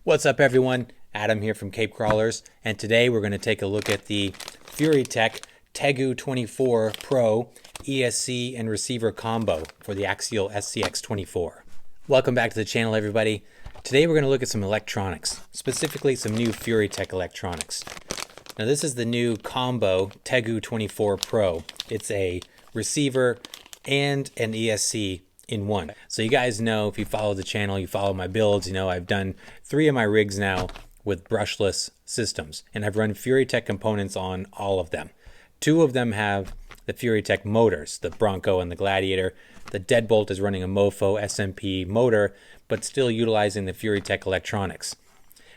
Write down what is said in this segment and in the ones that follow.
What's up everyone? Adam here from Cape Crawlers, and today we're going to take a look at the Furitek Tegu24 Pro ESC and receiver combo for the Axial SCX24. Welcome back to the channel everybody. Today we're going to look at some electronics, specifically some new Furitek electronics. Now this is the new combo Tegu24 Pro. It's a receiver and an ESC in one. So you guys know, if you follow the channel, you follow my builds, you know I've done 3 of my rigs now with brushless systems, and I've run Furitek components on all of them. 2 of them have the Furitek motors, the Bronco and the Gladiator. The Deadbolt is running a Mofo SMP motor, but still utilizing the Furitek electronics.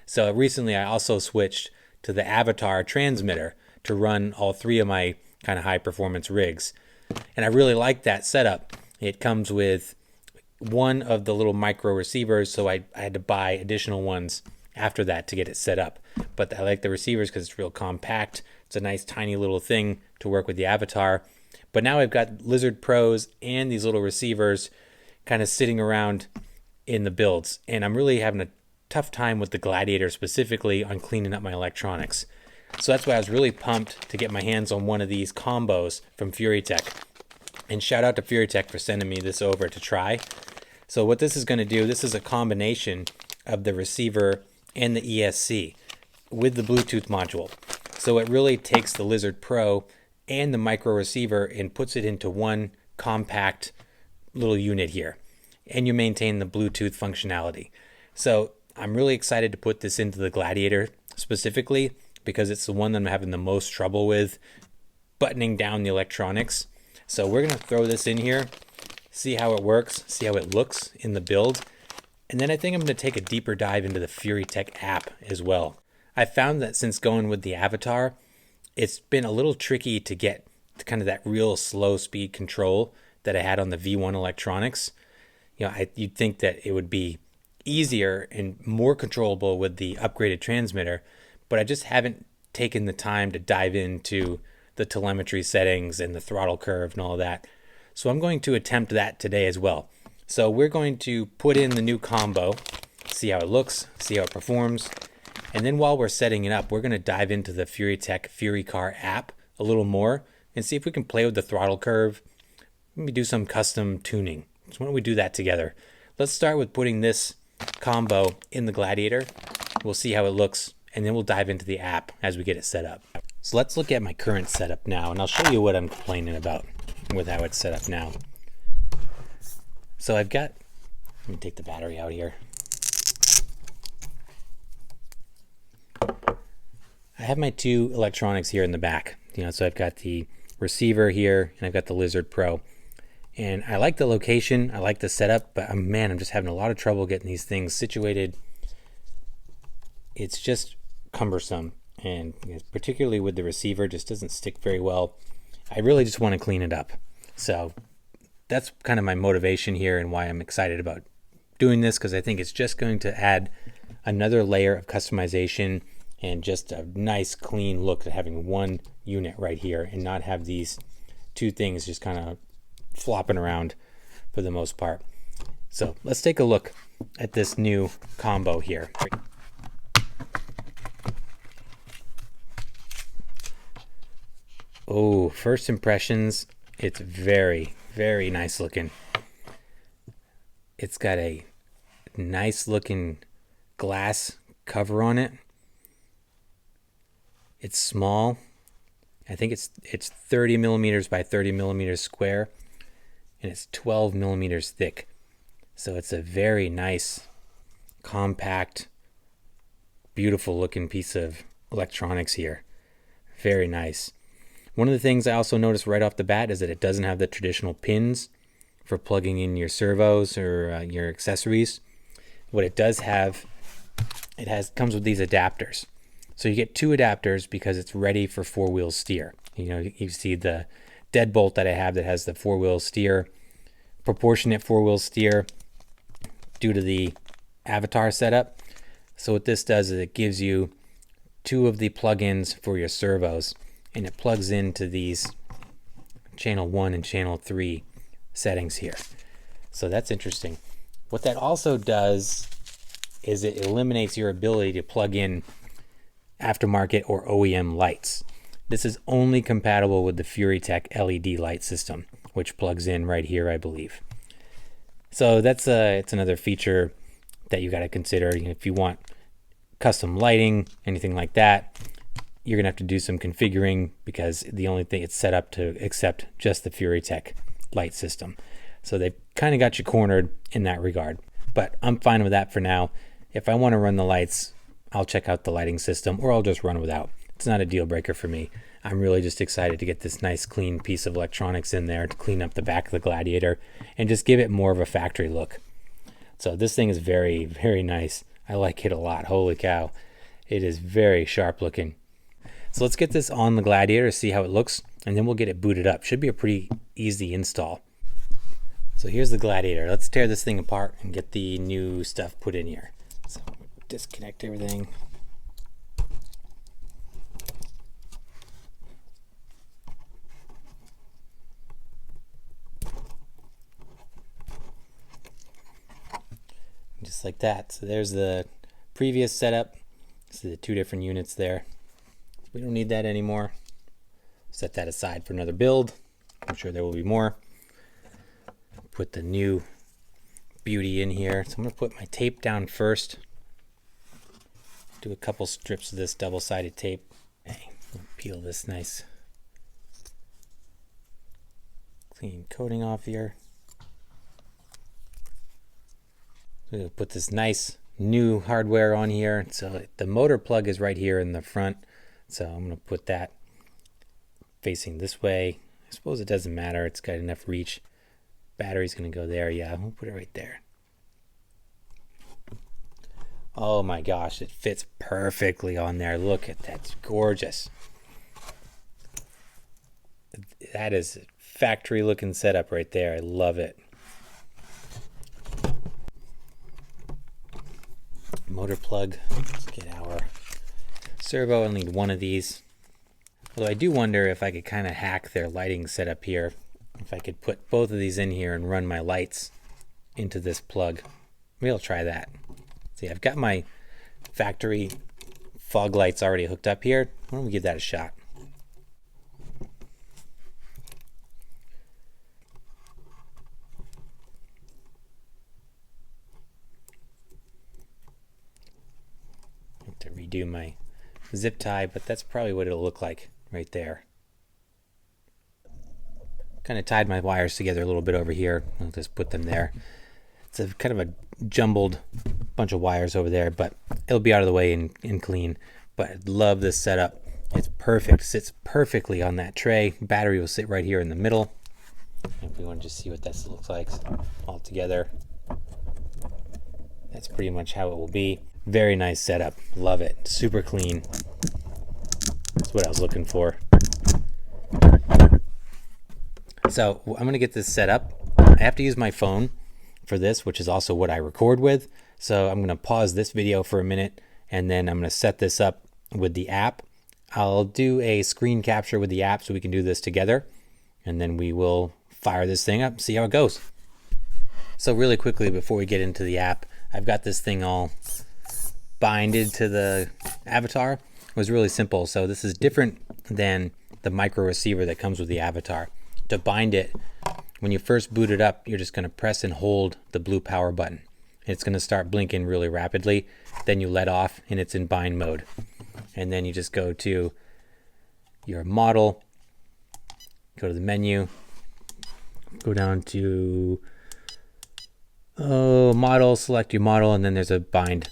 So recently I also switched to the Avatar transmitter to run all 3 of my kind of high performance rigs. And I really like that setup. It comes with one of the little micro receivers, so I had to buy additional ones after that to get it set up. But I like the receivers because it's real compact. It's a nice tiny little thing to work with the Avatar. But now I've got Lizard Pros and these little receivers kind of sitting around in the builds. And I'm really having a tough time with the Gladiator specifically on cleaning up my electronics. So that's why I was really pumped to get my hands on one of these combos from Furitek. And shout out to Furitek for sending me this over to try. So what this is going to do, this is a combination of the receiver and the ESC with the Bluetooth module. So it really takes the Lizard Pro and the micro receiver and puts it into one compact little unit here. And you maintain the Bluetooth functionality. So I'm really excited to put this into the Gladiator specifically because it's the one that I'm having the most trouble with buttoning down the electronics. So we're going to throw this in here, see how it works, see how it looks in the build. And then I think I'm going to take a deeper dive into the Furitek app as well. I found that since going with the Avatar, it's been a little tricky to get kind of that real slow speed control that I had on the V1 electronics. You know, you'd think that it would be easier and more controllable with the upgraded transmitter, but I just haven't taken the time to dive into the telemetry settings and the throttle curve and all that. So I'm going to attempt that today as well. So we're going to put in the new combo, see how it looks, see how it performs. And then while we're setting it up, we're going to dive into the Furitek Furicar app a little more and see if we can play with the throttle curve. Maybe do some custom tuning. So why don't we do that together? Let's start with putting this combo in the Gladiator. We'll see how it looks, and then we'll dive into the app as we get it set up. So let's look at my current setup now, and I'll show you what I'm complaining about with how it's set up now. So I've got, let me take the battery out here. I have my 2 electronics here in the back. So I've got the receiver here, and I've got the Lizard Pro. And I like the location, I like the setup, but man, I'm just having a lot of trouble getting these things situated. It's just cumbersome. And particularly with the receiver, just doesn't stick very well. I really just want to clean it up. So that's kind of my motivation here and why I'm excited about doing this, because I think it's just going to add another layer of customization and just a nice clean look to having one unit right here and not have these 2 things just kind of flopping around for the most part. So let's take a look at this new combo here. Oh, first impressions, it's very, very nice looking. It's got a nice looking glass cover on it. It's small. I think it's 30 millimeters by 30 millimeters square, and it's 12 millimeters thick. So it's a very nice, compact, beautiful looking piece of electronics here. Very nice. One of the things I also noticed right off the bat is that it doesn't have the traditional pins for plugging in your servos or your accessories. What it does have, comes with these adapters. So you get 2 adapters because it's ready for 4-wheel steer. You see the Deadbolt that I have that has the 4-wheel steer, proportionate 4-wheel steer due to the Avatar setup. So what this does is it gives you 2 of the plugins for your servos, and it plugs into these channel 1 and channel 3 settings here. So that's interesting. What that also does is it eliminates your ability to plug in aftermarket or OEM lights. This is only compatible with the Furitek LED light system, which plugs in right here, I believe. So that's it's another feature that you got to consider. If you want custom lighting, anything like that, you're gonna have to do some configuring, because the only thing it's set up to accept just the Furitek light system. So they've kind of got you cornered in that regard, but I'm fine with that for now. If I want to run the lights, I'll check out the lighting system, or I'll just run without. It's not a deal breaker for me. I'm really just excited to get this nice clean piece of electronics in there to clean up the back of the Gladiator and just give it more of a factory look. So this thing is very, very nice. I like it a lot. Holy cow. It is very sharp looking. So let's get this on the Gladiator, see how it looks, and then we'll get it booted up. Should be a pretty easy install. So here's the Gladiator. Let's tear this thing apart and get the new stuff put in here. So disconnect everything. Just like that. So there's the previous setup. See the two different units there. We don't need that anymore. Set that aside for another build. I'm sure there will be more. Put the new beauty in here. So I'm going to put my tape down first. Do a couple strips of this double-sided tape. Okay, peel this nice clean coating off here. So we'll put this nice new hardware on here. So the motor plug is right here in the front. So I'm going to put that facing this way. I suppose it doesn't matter. It's got enough reach. Battery's going to go there. Yeah, we'll put it right there. Oh my gosh, it fits perfectly on there. Look at that. It's gorgeous. That is a factory looking setup right there. I love it. Motor plug. Let's get our servo. I'll need one of these. Although I do wonder if I could kind of hack their lighting setup here. If I could put both of these in here and run my lights into this plug. Maybe I'll try that. See, I've got my factory fog lights already hooked up here. Why don't we give that a shot? I have to redo my zip tie, but that's probably what it'll look like right there. Kind of tied my wires together a little bit over here. I'll just put them there. It's a kind of a jumbled bunch of wires over there, but it'll be out of the way and clean. But I love this setup. It's perfect. Sits perfectly on that tray. Battery will sit right here in the middle. If we want to just see what this looks like all together, that's pretty much how it will be. Very nice setup. Love it. Super clean. That's what I was looking for. So I'm going to get this set up. I have to use my phone for this, which is also what I record with. So I'm going to pause this video for a minute, and then I'm going to set this up with the app. I'll do a screen capture with the app so we can do this together, and then we will fire this thing up, see how it goes. So really quickly before we get into the app, I've got this thing all binded to the Avatar. It was really simple. So this is different than the micro receiver that comes with the Avatar. To bind it, when you first boot it up, you're just going to press and hold the blue power button. It's going to start blinking really rapidly. Then you let off and it's in bind mode. And then you just go to your model, go to the menu, go down to model, select your model, and then there's a bind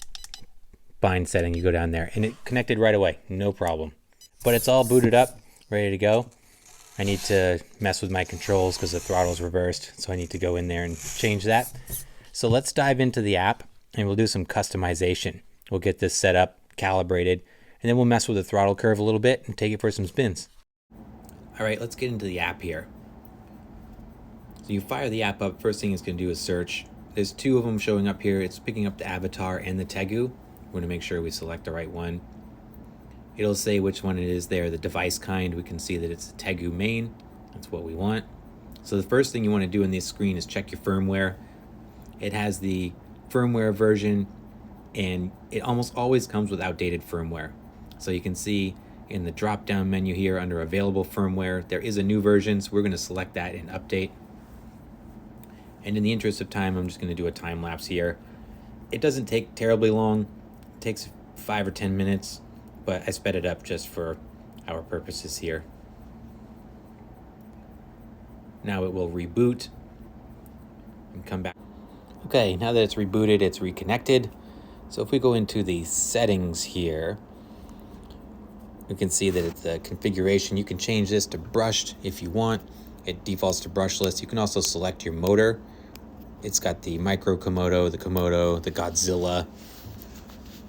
setting. You go down there and it connected right away, no problem. But it's all booted up, ready to go. I need to mess with my controls because the throttle's reversed, so I need to go in there and change that. So let's dive into the app and we'll do some customization. We'll get this set up, calibrated, and then we'll mess with the throttle curve a little bit and take it for some spins. All right, let's get into the app here. So you fire the app up, first thing it's going to do is search. There's two of them showing up here. It's picking up the Avatar and the Tegu. We're going to make sure we select the right one. It'll say which one it is there, the device kind. We can see that it's the Tegu main. That's what we want. So the first thing you want to do in this screen is check your firmware. It has the firmware version and it almost always comes with outdated firmware. So you can see in the drop down menu here under available firmware, there is a new version, so we're going to select that and update. And in the interest of time, I'm just going to do a time lapse here. It doesn't take terribly long. It takes 5 or 10 minutes, but I sped it up just for our purposes here. Now it will reboot and come back. Okay, now that it's rebooted, it's reconnected. So if we go into the settings here, we can see that it's the configuration. You can change this to brushed if you want. It defaults to brushless. You can also select your motor. It's got the micro Komodo, the Godzilla,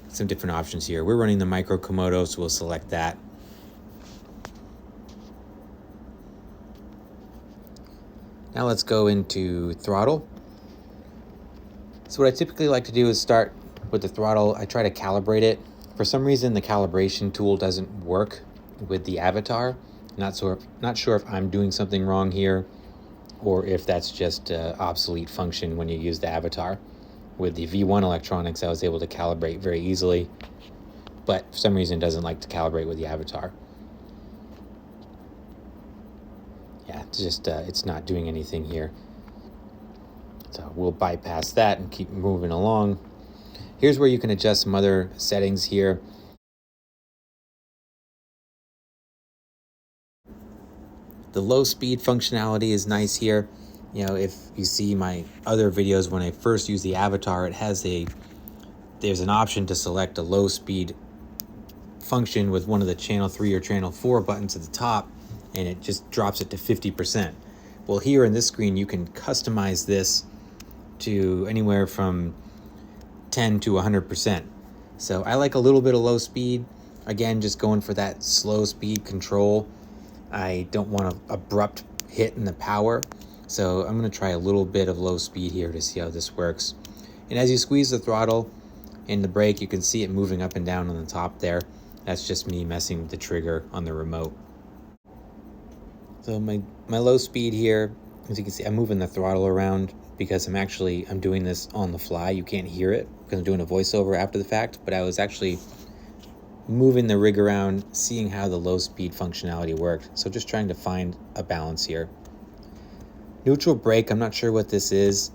some different options here. We're running the micro Komodo, so we'll select that. Now let's go into throttle. So what I typically like to do is start with the throttle. I try to calibrate it. For some reason, the calibration tool doesn't work with the Avatar. Not sure if I'm doing something wrong here, or if that's just an obsolete function when you use the Avatar. With the V1 electronics, I was able to calibrate very easily, but for some reason it doesn't like to calibrate with the Avatar. Yeah, it's just it's not doing anything here. So we'll bypass that and keep moving along. Here's where you can adjust some other settings here. The low speed functionality is nice here. You know, if you see my other videos when I first used the Avatar, there's an option to select a low speed function with one of the channel 3 or channel 4 buttons at the top, and it just drops it to 50%. Well, here in this screen, you can customize this to anywhere from 10 to 100%. So I like a little bit of low speed. Again, just going for that slow speed control. I don't want an abrupt hit in the power. So I'm going to try a little bit of low speed here to see how this works. And as you squeeze the throttle and the brake, you can see it moving up and down on the top there. That's just me messing with the trigger on the remote. So my low speed here, as you can see, I'm moving the throttle around because I'm doing this on the fly. You can't hear it because I'm doing a voiceover after the fact, but I was actually moving the rig around, seeing how the low speed functionality worked. So just trying to find a balance here. Neutral brake, I'm not sure what this is.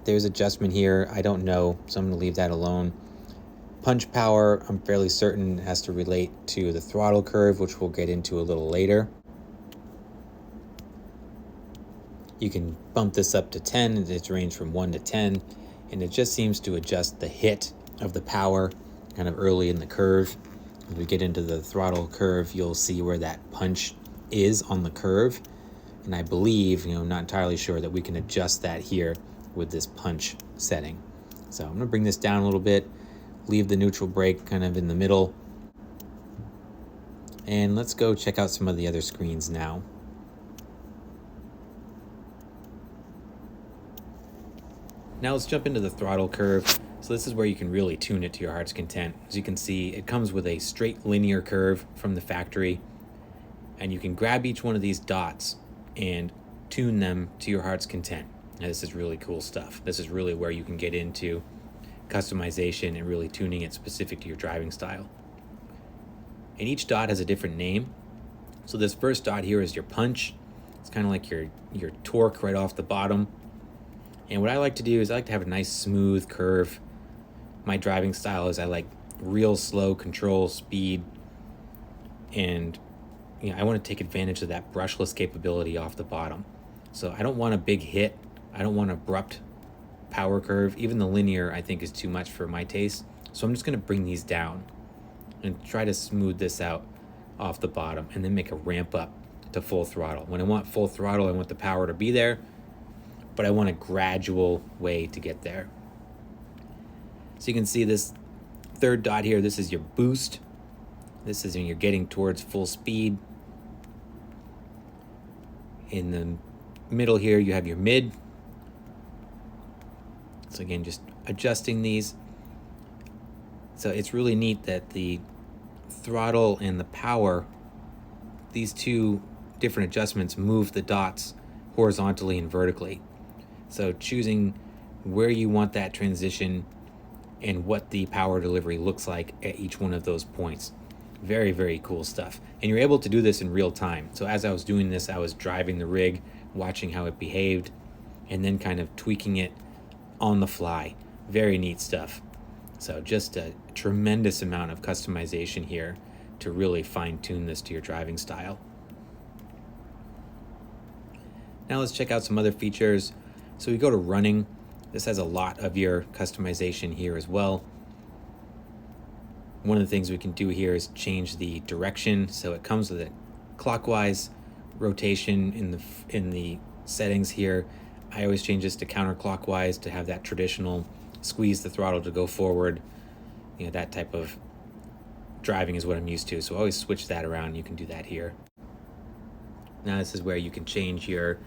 There's adjustment here, I don't know, so I'm gonna leave that alone. Punch power, I'm fairly certain has to relate to the throttle curve, which we'll get into a little later. You can bump this up to 10, it's ranged from 1 to 10, and it just seems to adjust the hit of the power kind of early in the curve. As we get into the throttle curve, you'll see where that punch is on the curve. And I believe, not entirely sure, that we can adjust that here with this punch setting. So I'm gonna bring this down a little bit, leave the neutral brake kind of in the middle. And let's go check out some of the other screens now. Now let's jump into the throttle curve. So this is where you can really tune it to your heart's content. As you can see, it comes with a straight linear curve from the factory, and you can grab each one of these dots and tune them to your heart's content. Now this is really cool stuff. This is really where you can get into customization and really tuning it specific to your driving style. And each dot has a different name. So this first dot here is your punch. It's kind of like your torque right off the bottom. And what I like to do is I like to have a nice smooth curve. My driving style is I like real slow control speed, and I want to take advantage of that brushless capability off the bottom. So I don't want a big hit. I don't want an abrupt power curve. Even the linear I think is too much for my taste. So I'm just going to bring these down and try to smooth this out off the bottom, and then make a ramp up to full throttle. When I want full throttle, I want the power to be there, but I want a gradual way to get there. So you can see this third dot here, this is your boost. This is when you're getting towards full speed. In the middle here, you have your mid. So again, just adjusting these. So it's really neat that the throttle and the power, these two different adjustments move the dots horizontally and vertically. So choosing where you want that transition and what the power delivery looks like at each one of those points. Very, very cool stuff. And you're able to do this in real time. So as I was doing this, I was driving the rig, watching how it behaved, and then kind of tweaking it on the fly. Very neat stuff. So just a tremendous amount of customization here to really fine-tune this to your driving style. Now let's check out some other features. So we go to running. This has a lot of your customization here as well. One of the things we can do here is change the direction. So it comes with a clockwise rotation in the settings here. I always change this to counterclockwise to have that traditional squeeze the throttle to go forward. You know, that type of driving is what I'm used to. So I always switch that around. You can do that here. Now this is where you can change your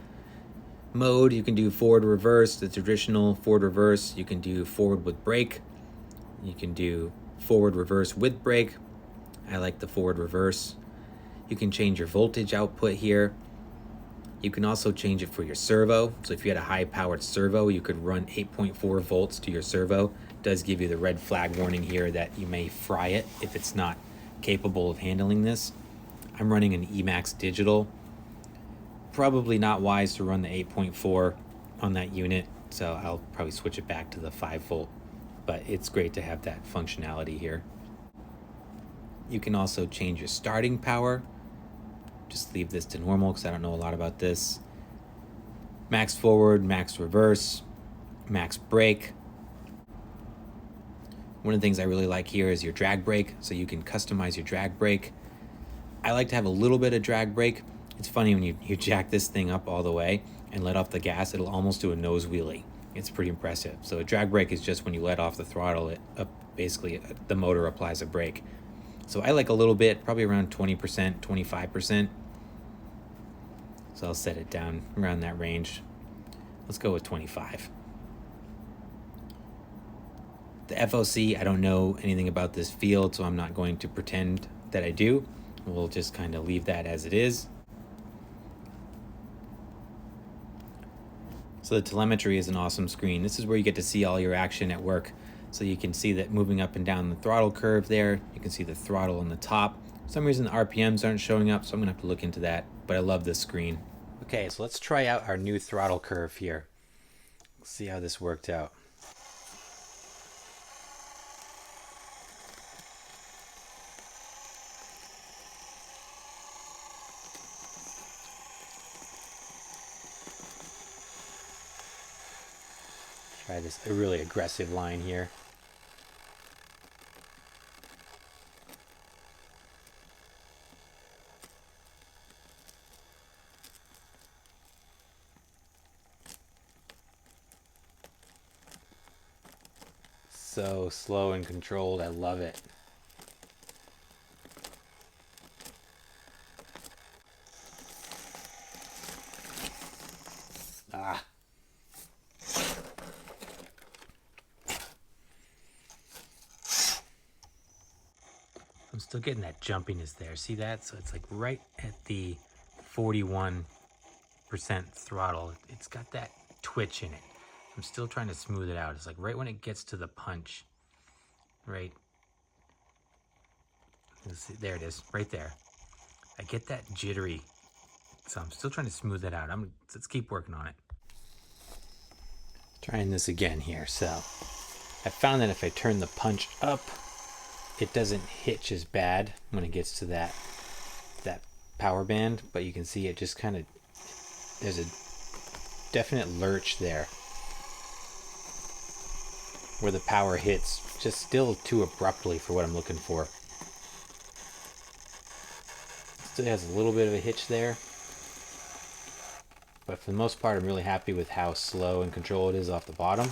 mode. You can do forward reverse, the traditional forward reverse. You can do forward with brake. You can do forward reverse with brake. I like the forward reverse. You can change your voltage output here. You can also change it for your servo. So if you had a high powered servo, you could run 8.4 volts to your servo. It does give you the red flag warning here that you may fry it if it's not capable of handling this. I'm running an Emax digital. Probably not wise to run the 8.4 on that unit, so I'll probably switch it back to the 5 volt, but it's great to have that functionality here. You can also change your starting power. Just leave this to normal because I don't know a lot about this. Max forward, max reverse, max brake. One of the things I really like here is your drag brake, so you can customize your drag brake. I like to have a little bit of drag brake. It's funny when you jack this thing up all the way and let off the gas, it'll almost do a nose wheelie. It's pretty impressive. So a drag brake is just when you let off the throttle, basically the motor applies a brake. So I like a little bit, probably around 20%, 25%. So I'll set it down around that range. Let's go with 25. The FOC, I don't know anything about this field, so I'm not going to pretend that I do. We'll just kind of leave that as it is. So the telemetry is an awesome screen. This is where you get to see all your action at work. So you can see that moving up and down the throttle curve there. You can see the throttle on the top. For some reason the RPMs aren't showing up, so I'm gonna have to look into that, but I love this screen. Okay, so let's try out our new throttle curve here. Let's see how this worked out. Try this a really aggressive line here. So slow and controlled, I love it. Ah. I'm still getting that jumpiness there. See that? So it's like right at the 41% throttle. It's got that twitch in it. I'm still trying to smooth it out. It's like right when it gets to the punch, right? See, there it is, right there. I get that jittery. So I'm still trying to smooth it out. Let's keep working on it. Trying this again here. So I found that if I turn the punch up, it doesn't hitch as bad when it gets to that power band, but you can see it just kind of, there's a definite lurch there where the power hits just still too abruptly for what I'm looking for. Still has a little bit of a hitch there, but for the most part I'm really happy with how slow and controlled it is off the bottom.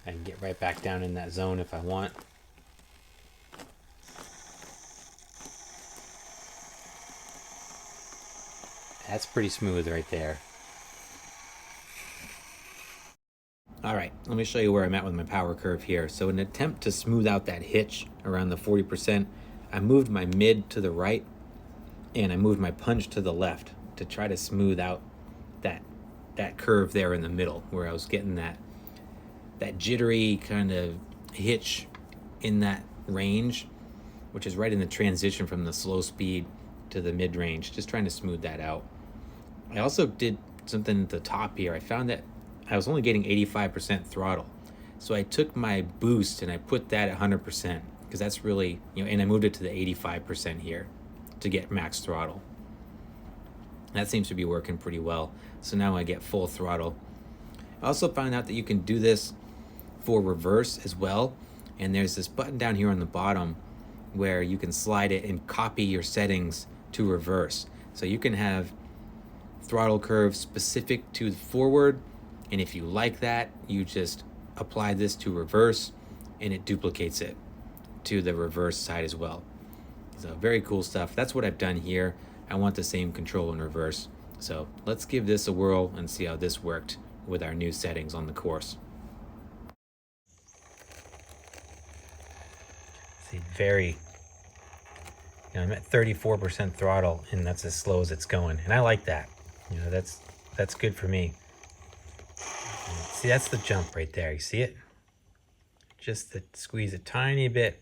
I can get right back down in that zone if I want. That's pretty smooth right there. All right, let me show you where I'm at with my power curve here. So in an attempt to smooth out that hitch around the 40%, I moved my mid to the right and I moved my punch to the left to try to smooth out that that curve there in the middle where I was getting that jittery kind of hitch in that range, which is right in the transition from the slow speed to the mid-range, just trying to smooth that out. I also did something at the top here. I found that I was only getting 85% throttle. So I took my boost and I put that at 100% because that's really, and I moved it to the 85% here to get max throttle. That seems to be working pretty well. So now I get full throttle. I also found out that you can do this for reverse as well. And there's this button down here on the bottom where you can slide it and copy your settings to reverse. So you can have throttle curve specific to forward, and if you like that, you just apply this to reverse and it duplicates it to the reverse side as well. So very cool stuff. That's what I've done here. I want the same control in reverse. So let's give this a whirl and see how this worked with our new settings on the course. See, I'm at 34% throttle, and that's as slow as it's going. And I like that. That's good for me. See, that's the jump right there. You see it? Just to squeeze a tiny bit.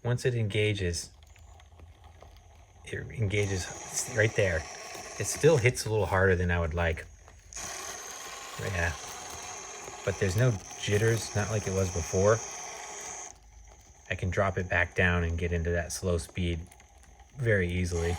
Once it engages right there. It still hits a little harder than I would like. Yeah. But there's no jitters, not like it was before. I can drop it back down and get into that slow speed very easily.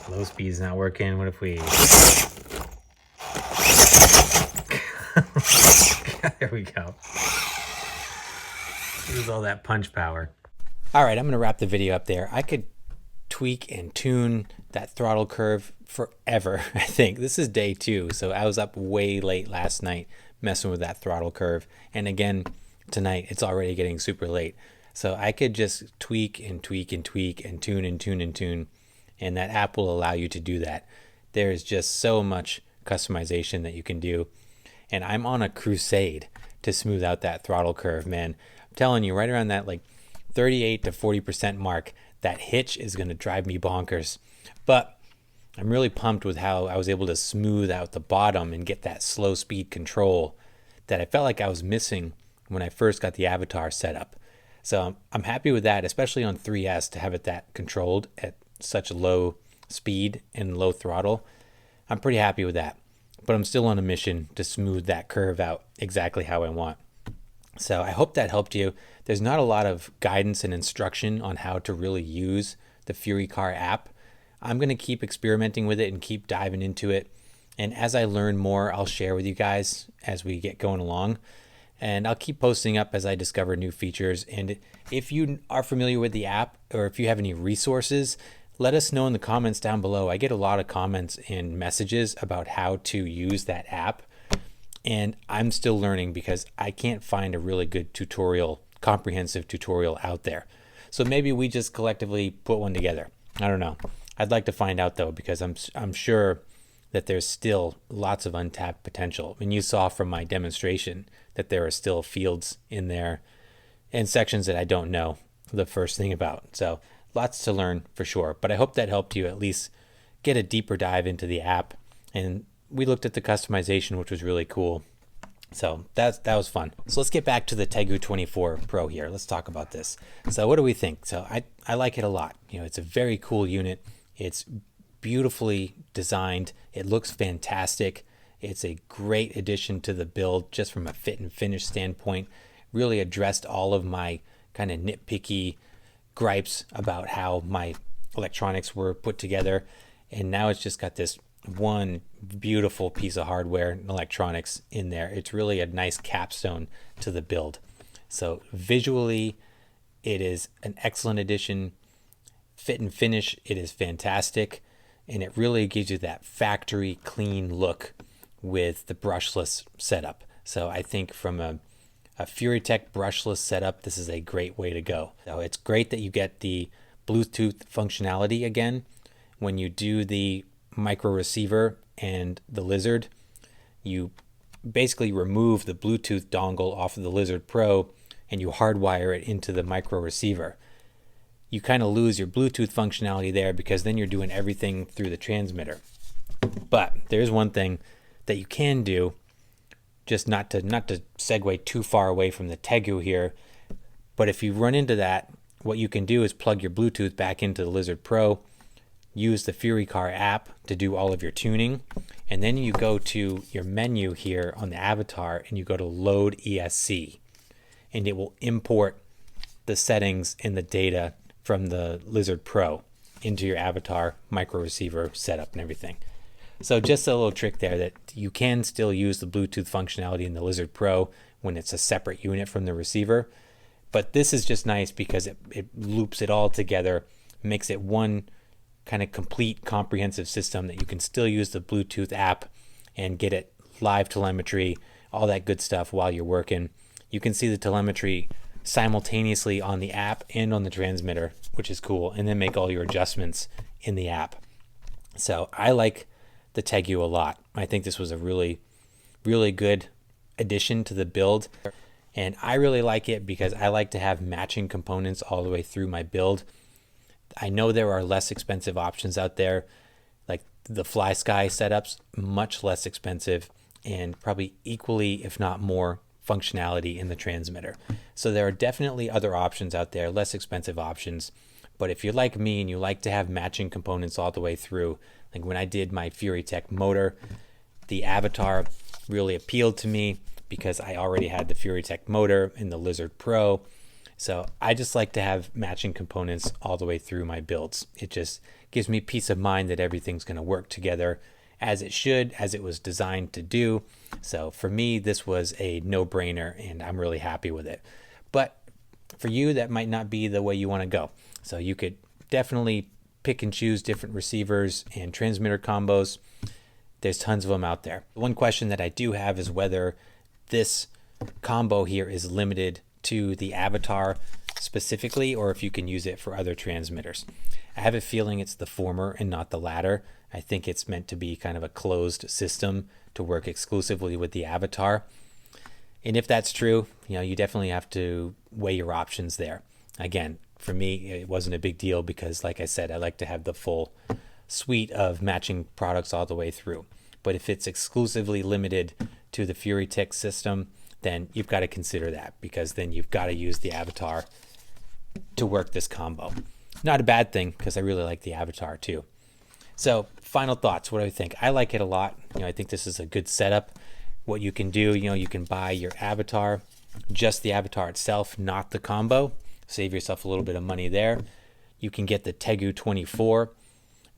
Low speed is not working. What if we... There we go. Use all that punch power. All right, I'm going to wrap the video up there. I could tweak and tune that throttle curve forever, I think. This is day 2, so I was up way late last night messing with that throttle curve. And again, tonight, it's already getting super late. So I could just tweak and tweak and tweak and tune and tune and tune. And that app will allow you to do that. There's just so much customization that you can do. And I'm on a crusade to smooth out that throttle curve, man. I'm telling you, right around that like 38 to 40% mark, that hitch is going to drive me bonkers. But I'm really pumped with how I was able to smooth out the bottom and get that slow speed control that I felt like I was missing when I first got the Avatar set up. So I'm happy with that, especially on 3S, to have it that controlled at such a low speed and low throttle. I'm pretty happy with that, but I'm still on a mission to smooth that curve out exactly how I want. So I hope that helped you. There's not a lot of guidance and instruction on how to really use the Furicar app. I'm going to keep experimenting with it and keep diving into it. And as I learn more, I'll share with you guys as we get going along. And I'll keep posting up as I discover new features. And if you are familiar with the app, or if you have any resources, let us know in the comments down below. I get a lot of comments and messages about how to use that app. And I'm still learning because I can't find a really good tutorial, comprehensive tutorial out there. So maybe we just collectively put one together. I don't know. I'd like to find out though, because I'm sure that there's still lots of untapped potential. And you saw from my demonstration that there are still fields in there and sections that I don't know the first thing about. So lots to learn for sure. But I hope that helped you at least get a deeper dive into the app. And we looked at the customization, which was really cool. So that was fun. So let's get back to the Tegu24 Pro here. Let's talk about this. So what do we think? So I like it a lot. It's a very cool unit. It's beautifully designed. It looks fantastic. It's a great addition to the build just from a fit and finish standpoint. Really addressed all of my kind of nitpicky gripes about how my electronics were put together. And now it's just got this one beautiful piece of hardware and electronics in there. It's really a nice capstone to the build. So visually, it is an excellent addition. Fit and finish, it is fantastic. And it really gives you that factory clean look with the brushless setup. So I think from a Furitek brushless setup, this is a great way to go. So it's great that you get the Bluetooth functionality again. When you do the micro receiver and the Lizard, you basically remove the Bluetooth dongle off of the Lizard Pro and you hardwire it into the micro receiver. You kind of lose your Bluetooth functionality there because then you're doing everything through the transmitter. But there's one thing that you can do, just not to segue too far away from the Tegu here, but if you run into that, what you can do is plug your Bluetooth back into the Lizard Pro, use the Furicar app to do all of your tuning, and then you go to your menu here on the Avatar and you go to Load ESC, and it will import the settings and the data from the Lizard Pro into your Avatar micro receiver setup and everything. So just a little trick there that you can still use the Bluetooth functionality in the Lizard Pro when it's a separate unit from the receiver. But this is just nice because it loops it all together, makes it one kind of complete comprehensive system that you can still use the Bluetooth app and get it live telemetry, all that good stuff while you're working. You can see the telemetry simultaneously on the app and on the transmitter, which is cool, and then make all your adjustments in the app. So I like the Tegu a lot. I think this was a really, really good addition to the build, and I really like it because I like to have matching components all the way through my build. I know there are less expensive options out there, like the FlySky setups, much less expensive and probably equally, if not more, functionality in the transmitter. So there are definitely other options out there, less expensive options. But if you're like me and you like to have matching components all the way through, like when I did my Furitek motor, the Avatar really appealed to me because I already had the Furitek motor in the Lizard Pro. So I just like to have matching components all the way through my builds. It just gives me peace of mind that everything's going to work together as it should, as it was designed to do. So for me, this was a no-brainer and I'm really happy with it. But for you, that might not be the way you want to go. So you could definitely pick and choose different receivers and transmitter combos. There's tons of them out there. One question that I do have is whether this combo here is limited to the Avatar specifically, or if you can use it for other transmitters. I have a feeling it's the former and not the latter. I think it's meant to be kind of a closed system to work exclusively with the Avatar. And if that's true, you definitely have to weigh your options there. Again, for me, it wasn't a big deal because, like I said, I like to have the full suite of matching products all the way through. But if it's exclusively limited to the Furitek system, then you've got to consider that, because then you've got to use the Avatar to work this combo. Not a bad thing, because I really like the Avatar too. So final thoughts, what do I think? I like it a lot. I think this is a good setup. What you can do, you can buy your Avatar, just the Avatar itself, not the combo. Save yourself a little bit of money there. You can get the Tegu24,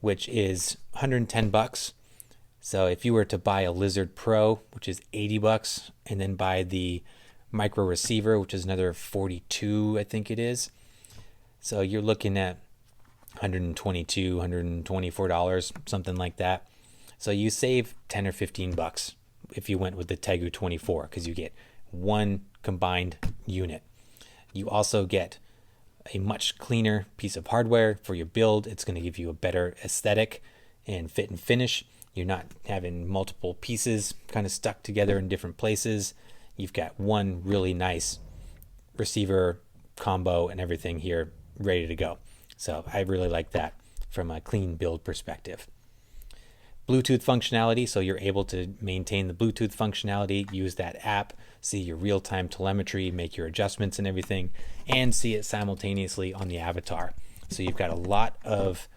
which is 110 bucks. So if you were to buy a Lizard Pro, which is 80 bucks, and then buy the micro receiver, which is another 42, I think it is. So you're looking at $122, $124, something like that. So you save 10 or 15 bucks if you went with the Tegu24, because you get one combined unit. You also get a much cleaner piece of hardware for your build. It's going to give you a better aesthetic and fit and finish. You're not having multiple pieces kind of stuck together in different places. You've got one really nice receiver combo and everything here ready to go. So I really like that from a clean build perspective. Bluetooth functionality, so you're able to maintain the Bluetooth functionality, use that app, see your real-time telemetry, make your adjustments and everything, and see it simultaneously on the Avatar. So you've got a lot of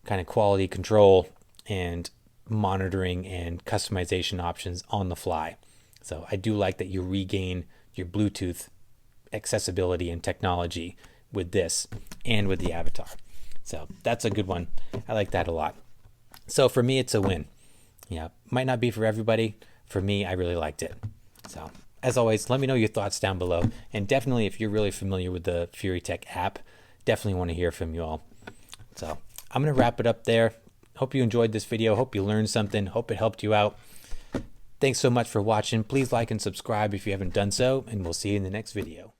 kind of quality control and monitoring and customization options on the fly. So I do like that you regain your Bluetooth accessibility and technology with this and with the Avatar. So that's a good one. I like that a lot. So for me, it's a win. Yeah, might not be for everybody. For me, I really liked it. So as always, let me know your thoughts down below. And definitely, if you're really familiar with the Furitek app, definitely want to hear from you all. So I'm going to wrap it up there. Hope you enjoyed this video. Hope you learned something. Hope it helped you out. Thanks so much for watching. Please like and subscribe if you haven't done so, and we'll see you in the next video.